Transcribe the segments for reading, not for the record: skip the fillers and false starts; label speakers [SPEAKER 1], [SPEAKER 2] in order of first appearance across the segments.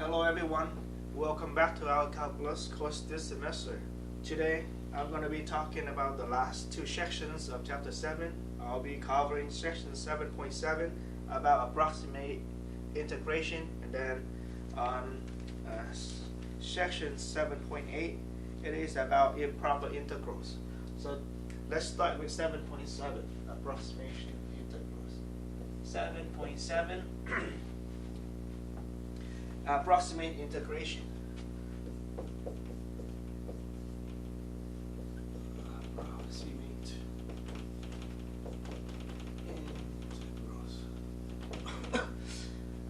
[SPEAKER 1] Hello everyone, welcome back to our calculus course this semester. Today I'm going to be talking about the last two sections of chapter 7. I'll be covering section 7.7 about approximate integration, and then on section 7.8 it is about improper integrals. So let's start with 7.7, approximation integrals. 7.7 approximate integration. Approximate integrals.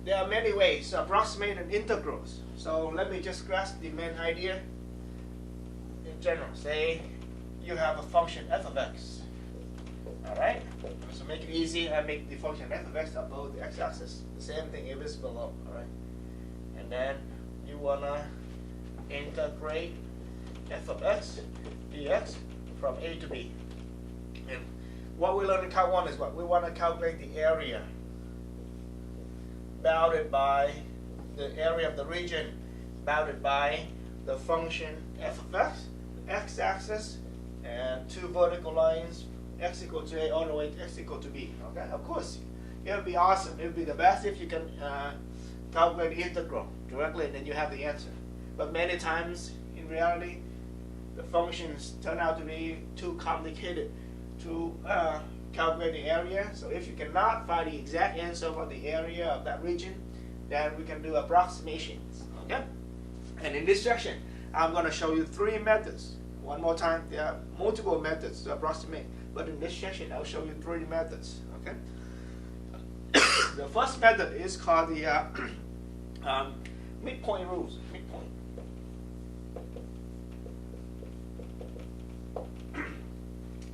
[SPEAKER 1] There are many ways to approximate an integrals. So let me just grasp the main idea in general. Say you have a function f of x. Alright? So make it easy, I make the function f of x above the x-axis. The same thing if it's below. Alright? And then you want to integrate f of x dx from a to b. And what we learned in part 1 is what? We want to calculate the area bounded by the area of the region bounded by the function f of x, the x-axis, and two vertical lines, x equal to a all the way to x equal to b. Okay, of course, it would be awesome. It would be the best if you can calculate the integral directly and then you have the answer. But many times, in reality, the functions turn out to be too complicated to calculate the area. So if you cannot find the exact answer for the area of that region, then we can do approximations. Okay? And in this section, I'm going to show you three methods. One more time, there are multiple methods to approximate, but in this section, I'll show you three methods. Okay? The first method is called the midpoint rules. Midpoint.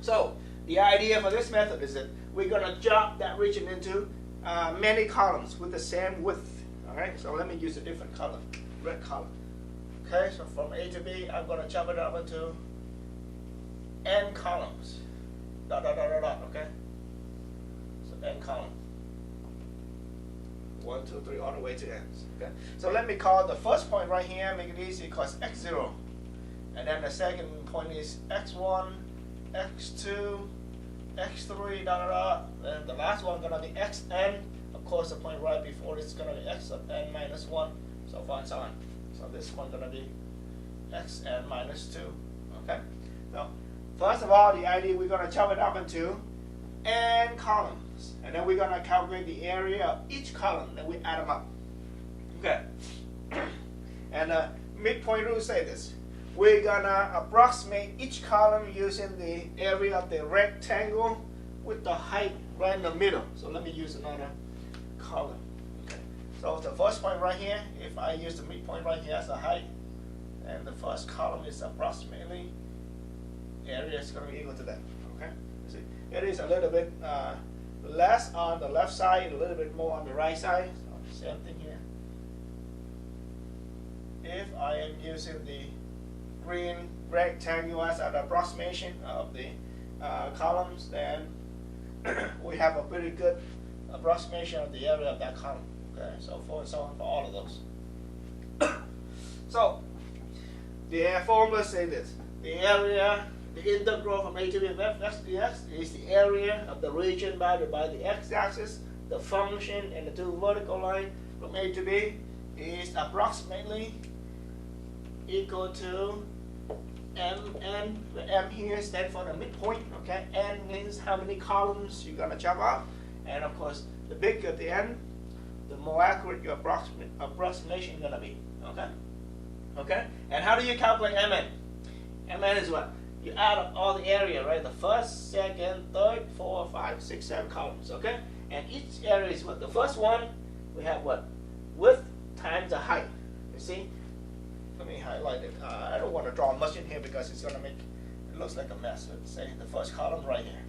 [SPEAKER 1] So the idea for this method is that we're going to chop that region into many columns with the same width. All right. So let me use a different color, red color. Okay. So from A to B, I'm going to chop it up into n columns. Dot dot dot dot dot. Okay. So n columns. 1, 2, 3, all the way to n. Okay. So let me call the first point right here, make it easy, cause x0. And then the second point is x1, x2, x3, dot dot dot. And the last one gonna be xn. Of course, the point right before it's gonna be x of n minus 1, so forth and so on. So this one gonna be xn minus 2. Okay. So first of all, the idea we're gonna chop it up into n columns. And then we're going to calculate the area of each column, then we add them up. Okay. And midpoint rule say this. We're going to approximate each column using the area of the rectangle with the height right in the middle. So let me use another column. Okay. So the first point right here, if I use the midpoint right here as a height, and the first column is approximately, area is going to be equal to that. Okay. See, it is a little bit less on the left side, a little bit more on the right side. So same thing here. If I am using the green rectangle as an approximation of the columns, then we have a pretty good approximation of the area of that column. Okay, so forth and so on for all of those. So the formula say this: the area. The integral from a to b of f x dx is the area of the region bounded by the x-axis. The function and the two vertical lines from a to b is approximately equal to mn. The m here stands for the midpoint. Okay, n means how many columns you're gonna chop up, and of course, the bigger the n, the more accurate your approximation is gonna be. Okay, okay. And how do you calculate mn? Mn is what? You add up all the area, right? The first, second, third, 4, 5, 6, 7 columns, okay? And each area is what? The first one, we have what? Width times the height. You see? Let me highlight it. I don't want to draw much in here because it's going to make it looks like a mess. Let's say the first column right here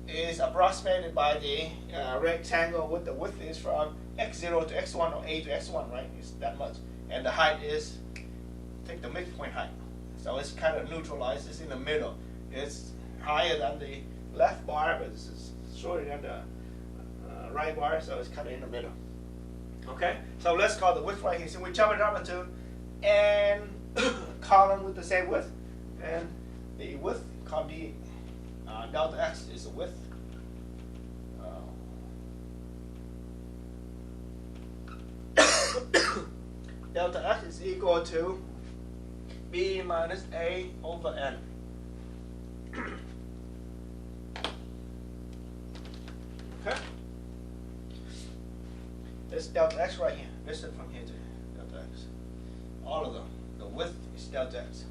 [SPEAKER 1] is approximated by the rectangle with the width is from x0 to x1 or a to x1, right? It's that much. And the height is, take the midpoint height. So it's kind of neutralized. It's in the middle. It's higher than the left bar, but it's shorter than the right bar, so it's kind of in the middle. Okay, so let's call the width right here. So we chop it up into n column with the same width, and the width called the delta x is the width. Delta x is equal to b minus a over n. Okay. This delta x right here. This is from here to delta x. All of them. The width is delta x,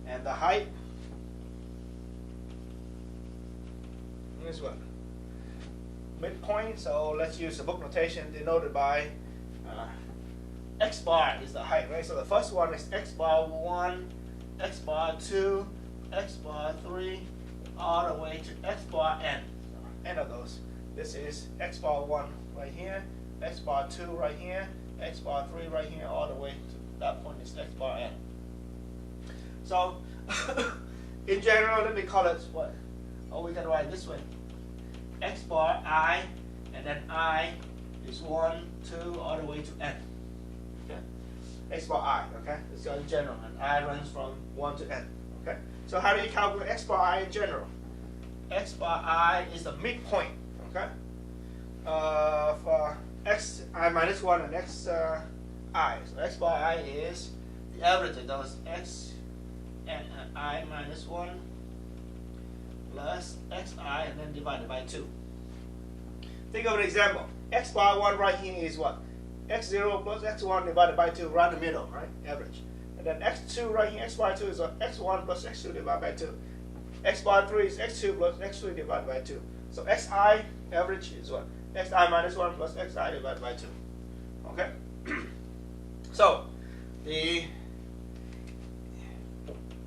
[SPEAKER 1] and the height is what? Midpoint. So let's use the book notation denoted by x bar is the height, right? So the first one is x bar 1, x bar 2, x bar 3, all the way to x bar n. So, n of those. This is x bar 1 right here, x bar 2 right here, x bar 3 right here, all the way to that point is x bar n. So, in general, let me call it what? Oh, we can write it this way. X bar I, and then I is 1, 2, all the way to n. Okay? X bar I, okay? It's in general, and I runs from 1 to n. Okay? So how do you calculate x bar I in general? X bar I is the midpoint, okay? For x I minus 1 and x I. So x bar I is the average of those x and I minus 1 plus xi and then divided by 2. Think of an example. X bar 1 right here is what? X0 plus x1 divided by 2, right in the middle, right? Average. And then x2 right here, x bar 2 is what? X1 plus x2 divided by 2. X bar 3 is x2 plus x3 divided by 2. So xi average is what? Xi minus 1 plus xi divided by 2. Okay? So, the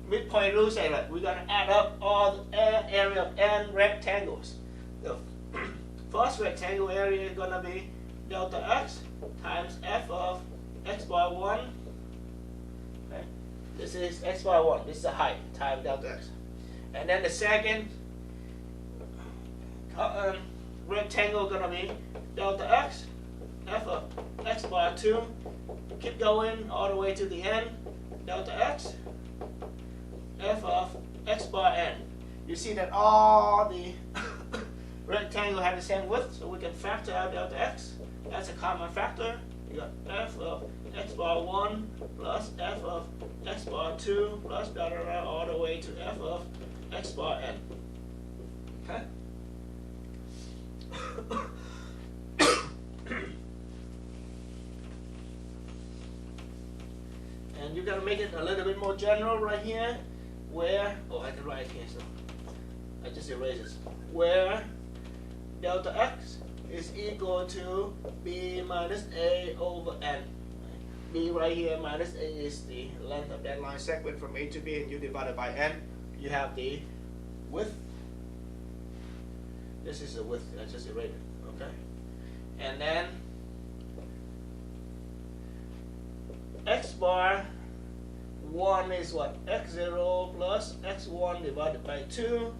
[SPEAKER 1] midpoint rule says that we're going to add up all the area of n rectangles. The first rectangle area is going to be delta x times f of x bar 1. Okay. This is x bar 1. This is the height times delta x. And then the second rectangle is going to be delta x, f of x bar 2. Keep going all the way to the end. Delta x, f of x bar n. You see that all the rectangle have the same width, so we can factor out delta x. That's a common factor. You got f of x bar 1 plus f of x bar 2 plus da da da all the way to f of x bar n. Okay? And you're going to make it a little bit more general right here, where, oh, I can write here, so I just erase this. Where delta x is equal to b minus a over n. B right here minus a is the length of that line segment from a to b, and you divide it by n. You have the width. This is the width, I just erased it, okay? And then x bar 1 is what? x0 plus x1 divided by 2.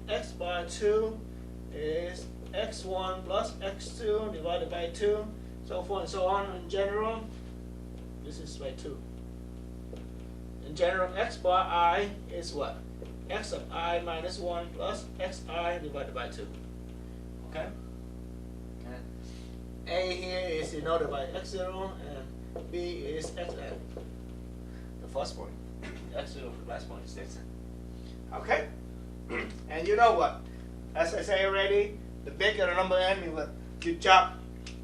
[SPEAKER 1] X bar 2 is x1 plus x2 divided by 2. So forth and so on. In general, this is by 2. In general, x bar I is what? X of I minus 1 plus xi divided by 2. Okay? And A here is denoted by x0 and B is xn. The first point. X0, the last point is xn. Okay? And you know what? As I say already, the bigger the number n, you chop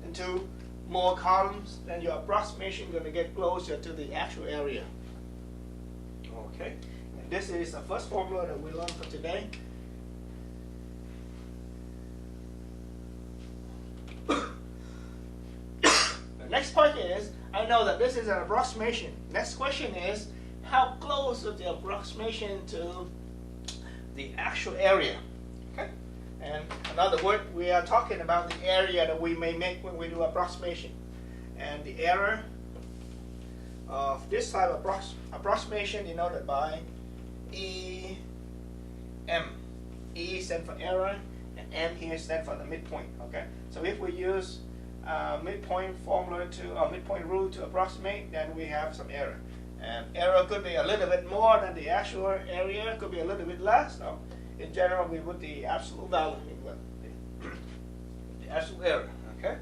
[SPEAKER 1] into more columns, then your approximation is going to get closer to the actual area. Okay? And this is the first formula that we learned for today. The next point is, I know that this is an approximation. Next question is, how close is the approximation to the actual area? Okay? And in other words, we are talking about the area that we may make when we do approximation. And the error of this type of approximation denoted by E, M. E stands for error, and M here stands for the midpoint. Okay? So if we use midpoint formula to midpoint rule to approximate, then we have some error. And error could be a little bit more than the actual area, could be a little bit less. So in general, we put the absolute value, the absolute error, okay,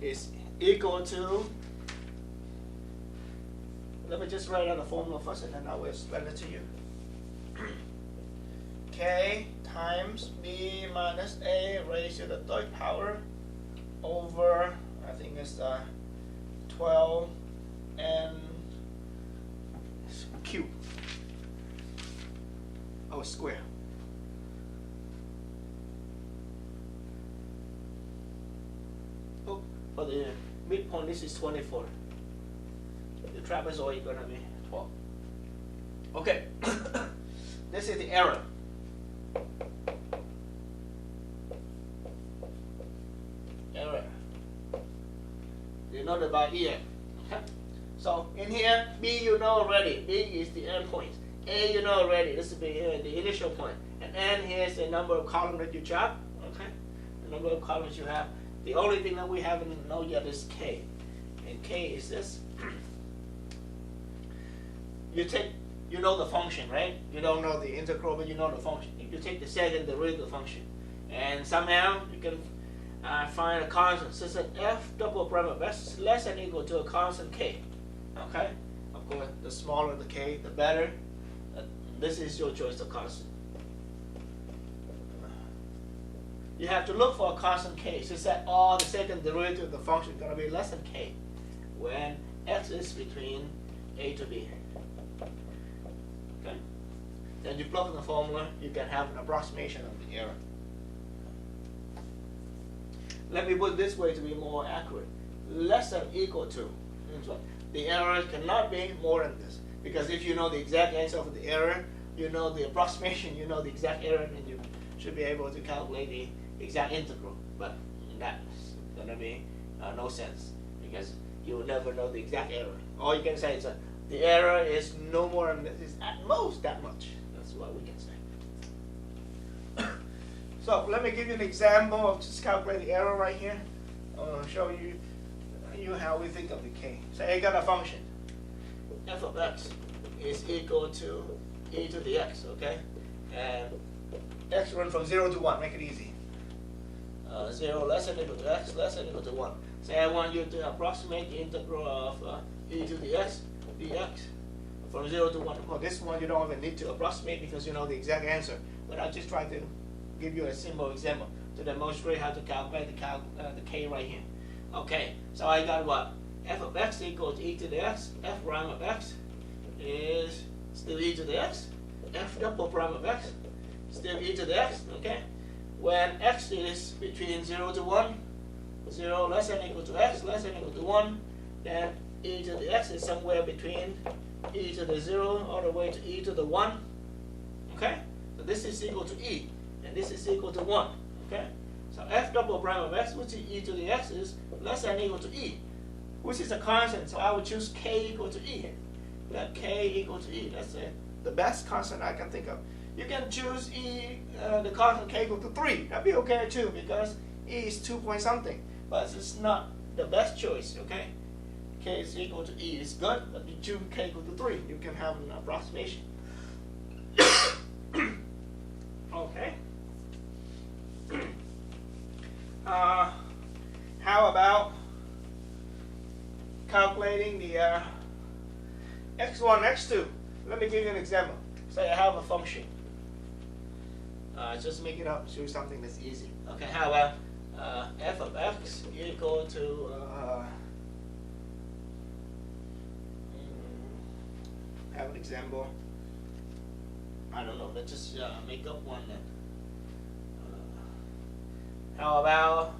[SPEAKER 1] is equal to, let me just write out the formula first and then I will explain it to you. K times B minus A raised to the third power over, I think it's 12 n cube. Oh, square. Oh, for the midpoint, this is 24. The trapezoid is going to be 12. Okay, this is the error. Error denoted by EN. Okay. So in here, B you know already. B is the endpoint. A you know already. This is the initial point. And N here is the number of columns that you chop. Okay, the number of columns you have. The only thing that we haven't know yet is K, and K is this. You know the function, right? You don't know the integral, but you know the function. If you take the second derivative of the function, and somehow you can find a constant, such that f double prime of x is less than or equal to a constant k. Okay? Of course, the smaller the k, the better. This is your choice of constant. You have to look for a constant k, such that all the second derivative of the function is going to be less than k when x is between a to b. Okay? Then you plug in the formula, you can have an approximation of the error. Let me put it this way to be more accurate. Less than or equal to means what? The error cannot be more than this. Because if you know the exact answer of the error, you know the approximation, you know the exact error, then you should be able to calculate the exact integral. But that's going to be no sense, because you will never know the exact error. All you can say is that the error is no more than this, is at most that much. That's what we can say. So let me give you an example of just calculating the error right here. I'll show you how we think of the k. Say I got a function. F of x is equal to e to the x, okay? And x run from 0 to 1, make it easy. 0 less than or equal to x, less than or equal to 1. Say I want you to approximate the integral of e to the x dx from 0 to 1. Well, this one you don't even need to approximate because you know the exact answer. But I just try to give you a simple example to demonstrate how to calculate the k right here. Okay, so I got what? F of x equals e to the x. F prime of x is still e to the x. F double prime of x still e to the x. Okay, when x is between 0 to 1, 0 less than or equal to x, less than or equal to 1, then e to the x is somewhere between e to the 0 all the way to e to the 1. Okay, so this is equal to e, and this is equal to 1. Okay, so f double prime of x, which is e to the x, is less than or equal to e, which is a constant. So I would choose k equal to e. Let k equal to e. That's the best constant I can think of. You can choose e, the constant k equal to 3. That'd be okay too, because e is 2 point something, but it's not the best choice. Okay, k is equal to e is good, but you choose k equal to 3. You can have an approximation. Okay. How about calculating the x1, x2? Let me give you an example. Say I have a function. Just make it up, choose something that's easy. Okay, how about f of x equal to have an example. I don't know, let's just make up one then. How about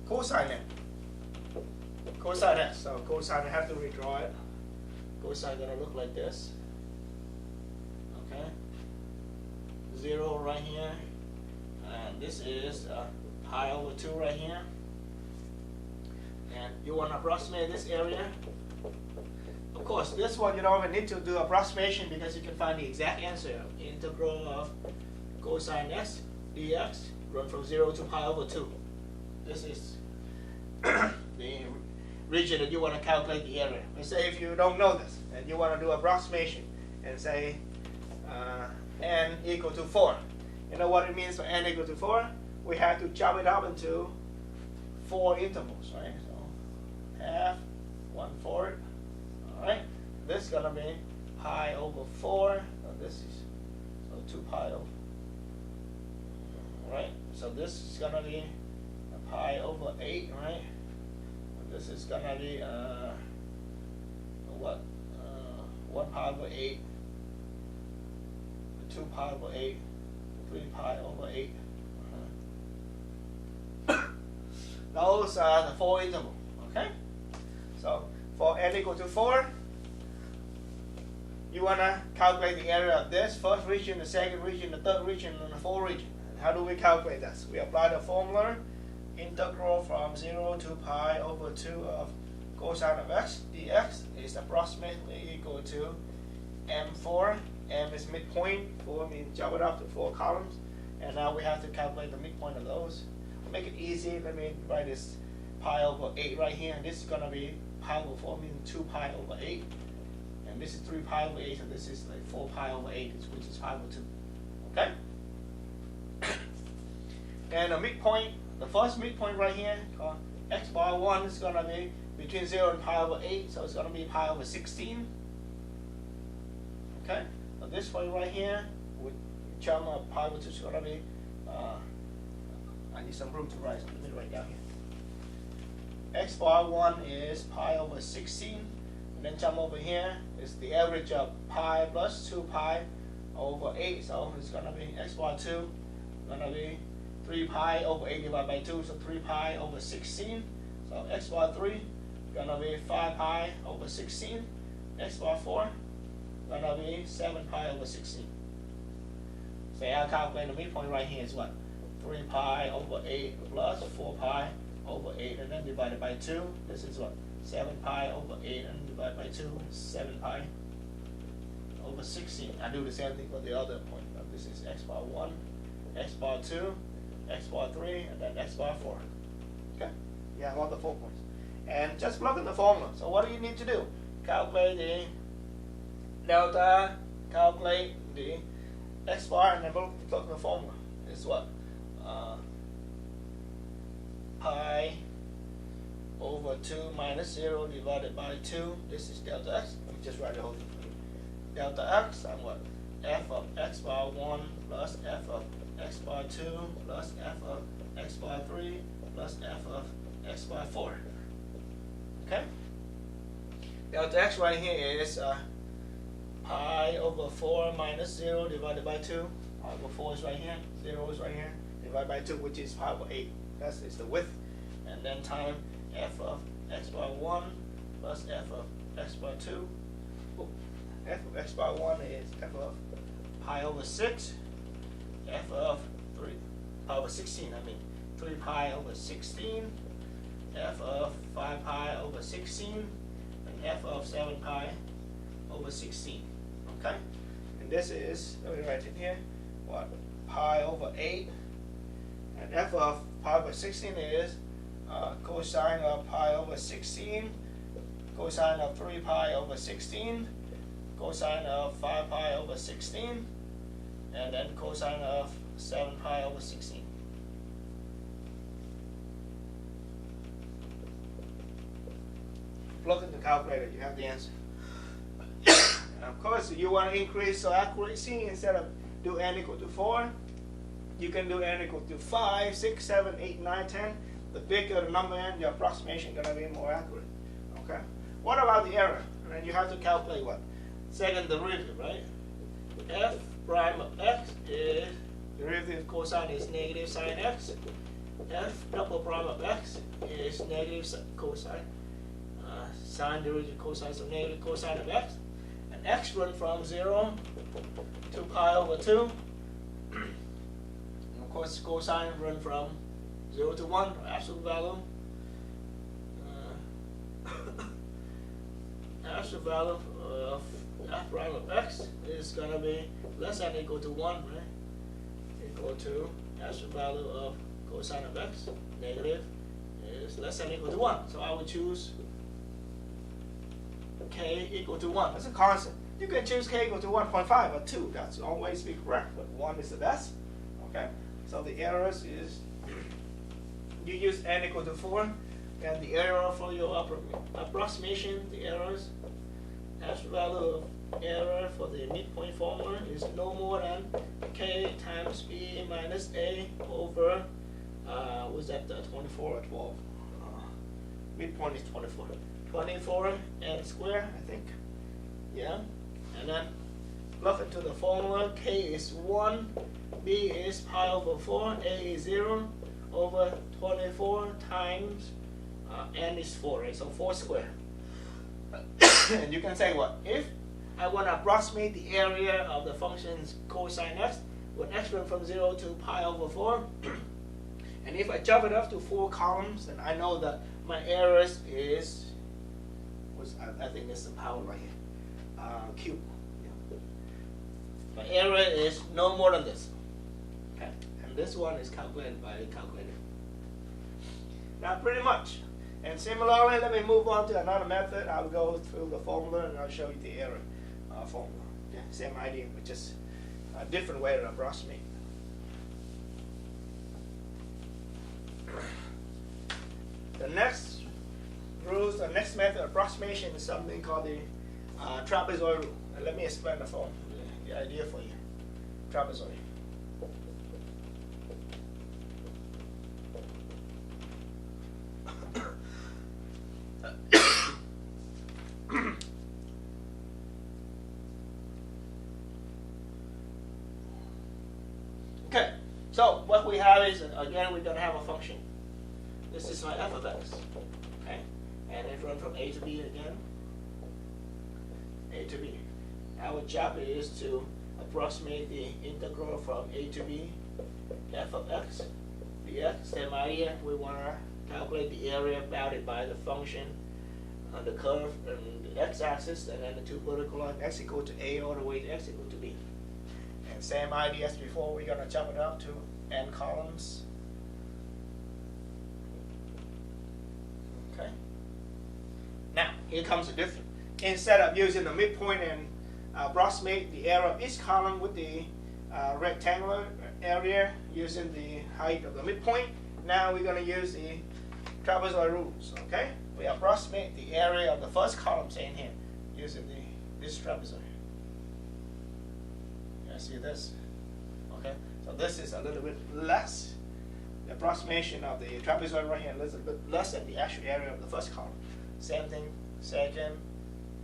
[SPEAKER 1] cosine it? Cosine x. So cosine, I have to redraw it. Cosine gonna look like this. Okay. 0 right here, and this is pi over 2 right here. And you want to approximate this area. Of course, this one you don't even need to do approximation because you can find the exact answer. Integral of cosine x dx run from 0 to pi over 2. This is the region that you want to calculate the area. Let's say if you don't know this and you want to do approximation and say n equal to 4. You know what it means for n equal to 4? We have to chop it up into 4 intervals, right? So half, 1/4. All right. This is gonna be pi over 4. So this is 2 pi over. Right. So this is gonna be a pi over 8, right? And this is gonna be what? 1 pi over 8, 2 pi over 8, 3 pi over 8. Those are the 4 intervals. Okay. So for n equal to 4, you want to calculate the area of this first region, the second region, the third region, and the fourth region. And how do we calculate this? We apply the formula, integral from 0 to pi over 2 of cosine of x dx is approximately equal to m4. M is midpoint. 4 means chop it up to 4 columns. And now we have to calculate the midpoint of those. To make it easy, let me write this pi over 8 right here. This is going to be pi over 4, meaning 2 pi over 8. And this is 3 pi over 8, so this is like 4 pi over 8, which is pi over 2. Okay? And the midpoint, the first midpoint right here, called x bar 1, is going to be between 0 and pi over 8, so it's going to be pi over 16. Okay? So this point right here, with chum of pi over 2 is going to be, I need some room to write, so let me write down here. X bar 1 is pi over 16. And then jump over here is the average of pi plus 2 pi over 8. So it's going to be x bar 2 going to be 3 pi over 8 divided by 2. So 3 pi over 16. So x bar 3 going to be 5 pi over 16. X bar 4 going to be 7 pi over 16. So I'll calculate the midpoint right here is what? 3 pi over 8 plus 4 pi over 8 and then divided by 2. This is what? 7 pi over 8 and divided by 2 is 7 pi over 16. I do the same thing for the other point. Now this is x bar 1, x bar 2, x bar 3, and then x bar 4. Okay? Yeah, I want the 4 points. And just plug in the formula. So what do you need to do? Calculate the delta, calculate the x bar, and then plug in the formula. It's what? Pi over 2 minus 0 divided by 2. This is delta x. Let me just write the whole thing for you. Delta x, and what? F of x bar 1 plus f of x bar 2 plus f of x bar 3 plus f of x bar 4. Okay? Delta x right here is pi over 4 minus 0 divided by 2. Pi over 4 is right here. 0 is right here. Divided by 2, which is pi over 8. That is the width. And then time f of x bar 1 plus f of x bar 2. F of x bar 1 is f of pi over 6. F of 3 pi over 16, 3 pi over 16. F of 5 pi over 16. And f of 7 pi over 16. Okay? And this is, let me write it here, what? Pi over 8. And f of pi over 16 is cosine of pi over 16, cosine of 3 pi over 16, cosine of 5 pi over 16, and then cosine of 7 pi over 16. Plug in the calculator, you have the answer. And of course, you want to increase the accuracy. Instead of do n equal to 4, you can do n equal to 5, 6, 7, 8, 9, 10. The bigger the number n, the approximation is going to be more accurate. Okay? What about the error? And then you have to calculate what? Second derivative, right? F prime of x is, derivative cosine is negative sine x. F double prime of x is negative cosine. Sine derivative cosine, so negative cosine of x. And x run from 0 to pi over 2. And of course, cosine run from 0 to 1, absolute value. Absolute value of f prime of x is going to be less than or equal to 1, right? Equal to absolute value of cosine of x, negative, is less than or equal to 1. So I would choose k equal to 1. That's a constant. You can choose k equal to 1.5 or 2. That's always be correct, but 1 is the best. Okay. So the errors is you use n equal to 4, and the error for your approximation, the errors, absolute value of error for the midpoint formula is no more than k times b minus a over was that 24 or 12? Midpoint is 24. 24 n squared, I think. Yeah. And then plug into the formula. K is 1, b is pi over 4, a is 0 over 24 times n is 4, right? So 4 squared. And you can say what? If I want to approximate the area of the function's cosine x with x run from 0 to pi over 4, and if I chop it up to 4 columns, then I know that my errors is, I think this is the power right here, cube. Yeah. My error is no more than this. Okay, and this one is calculated by the calculator. Now, pretty much. And similarly, let me move on to another method. I'll go through the formula and I'll show you the error formula. Okay, same idea, but just a different way to approximate. The next rules, the next method of approximation is something called the trapezoid rule. And let me explain the idea for you. Trapezoid. Okay, so what we have is, again, we're going to have a function. This is my f of x. Okay, and it runs from a to b again. A to b. Our job is to approximate the integral from a to b, f of x, dx. Same idea, we want to calculate the area bounded by the function on the curve and the x-axis, and then the two vertical lines, x equal to a all the way to x equal to b. And same idea as before, we're going to chop it up to n columns. Okay. Now, here comes the difference. Instead of using the midpoint and approximate the area of each column with the rectangular area using the height of the midpoint, now we're going to use the trapezoid rules. Okay, we approximate the area of the first column, say in here, using this trapezoid. You see this? Okay, so this is a little bit less. The approximation of the trapezoid right here is a little bit less than the actual area of the first column. Same thing, second,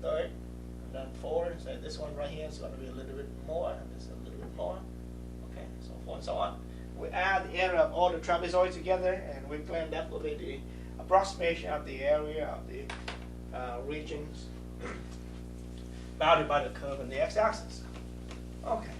[SPEAKER 1] third, and then fourth. So this one right here is going to be a little bit more, and this a little bit more. Okay, so forth and so on. We add the area of all the trapezoids together, and we claim that will be the approximation of the area of the regions bounded by the curve and the x-axis. Okay.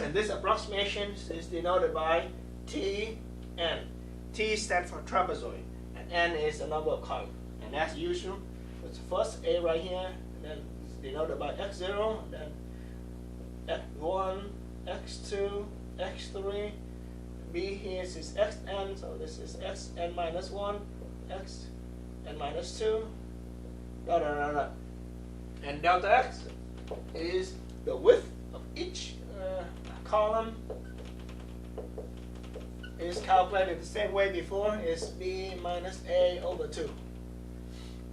[SPEAKER 1] And this approximation is denoted by T n. T stands for trapezoid, and n is the number of columns. And as usual, it's first a right here, and then it's denoted by x0, and then x1, x2, x3. B here is xn, so this is xn minus 1, xn minus 2, da da da da. And delta x is the width of each column. Is calculated the same way before, is b minus a over 2.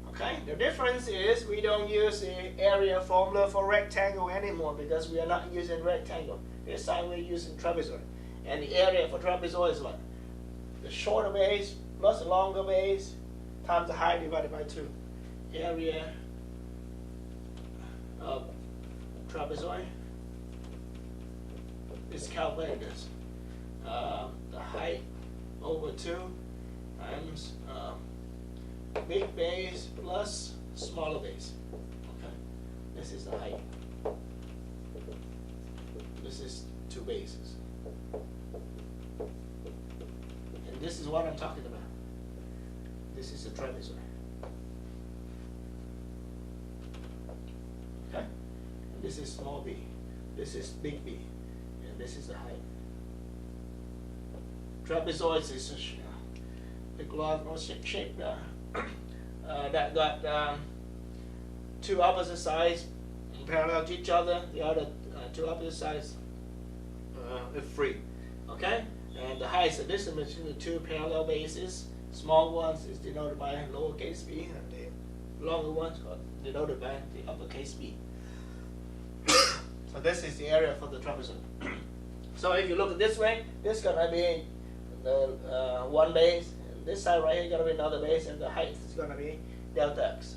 [SPEAKER 1] Okay, the difference is we don't use the area formula for rectangle anymore because we are not using rectangle. This time we're using trapezoid. And the area for trapezoid is what? The shorter base plus the longer base times the height divided by 2. Area of trapezoid is calculated as the height over 2 times big base plus smaller base. Okay, this is the height. This is 2 bases. And this is what I'm talking about. This is the trapezoid. Okay? And this is small b. This is big B, and this is the height. Trapezoid is a equilateral shape that got two opposite sides parallel to each other. The other two opposite sides is free. Okay, and the height is the distance between the two parallel bases. Small ones is denoted by lowercase b, and the longer ones are denoted by the uppercase b. So this is the area for the trapezoid. So if you look at this way, this is gonna be the one base, and this side right here is gonna be another base, and the height is gonna be delta x.